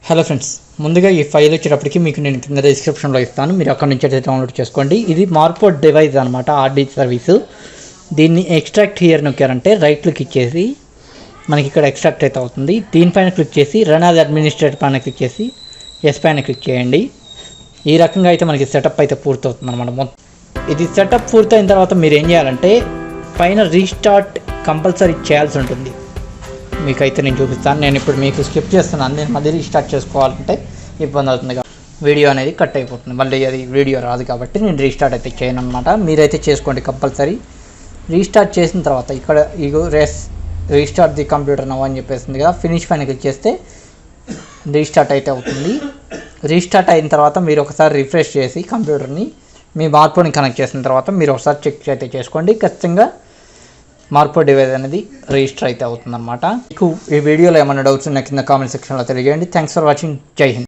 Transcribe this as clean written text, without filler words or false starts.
Hello friends, ముందుగా ఈ file వచ్చేటప్పటికి మీకు నేను కింద డిస్క్రిప్షన్లో ఇస్తాను. మీరు అక్కడ నుంచి అయితే డౌన్లోడ్ చేసుకోండి. ఇది మార్పో డివైస్ అనమాట, ఆర్డీ సర్వీసు. దీన్ని ఎక్స్ట్రాక్ట్ హియర్ నొక్కారంటే రైట్ క్లిక్ ఇచ్చేసి మనకి ఇక్కడ ఎక్స్ట్రాక్ట్ అయితే అవుతుంది. దీనిపైన క్లిక్ చేసి రన్ యాజ్ అడ్మినిస్ట్రేటర్ పైన క్లిక్ చేసి ఎస్ పైన క్లిక్ చేయండి. ఈ రకంగా అయితే మనకి సెటప్ అయితే పూర్తవుతుంది అనమాట. ఇది సెటప్ పూర్తయిన తర్వాత మీరు ఏం చేయాలంటే పైన రీస్టార్ట్ కంపల్సరీ చేయాల్సి ఉంటుంది. మీకైతే నేను చూపిస్తాను. నేను ఇప్పుడు మీకు స్కిప్ చేస్తున్నాను. నేను మళ్ళీ రీస్టార్ట్ చేసుకోవాలంటే ఇబ్బంది అవుతుంది, వీడియో అనేది కట్ అయిపోతుంది, మళ్ళీ అది వీడియో రాదు కాబట్టి నేను రీస్టార్ట్ అయితే చేయను అనమాట. మీరైతే చేసుకోండి కంపల్సరీ. రీస్టార్ట్ చేసిన తర్వాత ఇక్కడ ఇగో రీస్టార్ట్ ది కంప్యూటర్ నవ్ అని చెప్పేసింది కదా, ఫినిష్ పైన క్లిక్ చేస్తే రీస్టార్ట్ అయితే అవుతుంది. రీస్టార్ట్ అయిన తర్వాత మీరు ఒకసారి రిఫ్రెష్ చేసి కంప్యూటర్ని మీ మార్పోని కనెక్ట్ చేసిన తర్వాత మీరు ఒకసారి చెక్ అయితే చేసుకోండి. ఖచ్చితంగా మార్పో డివైస్ అనేది రిజిస్టర్ అయితే అవుతుందన్నమాట. మీకు ఈ వీడియోలో ఏమైనా డౌట్స్ ఉన్న కింద కామెంట్ సెక్షన్లో తెలియజేయండి. Thanks for watching. జై హింద్.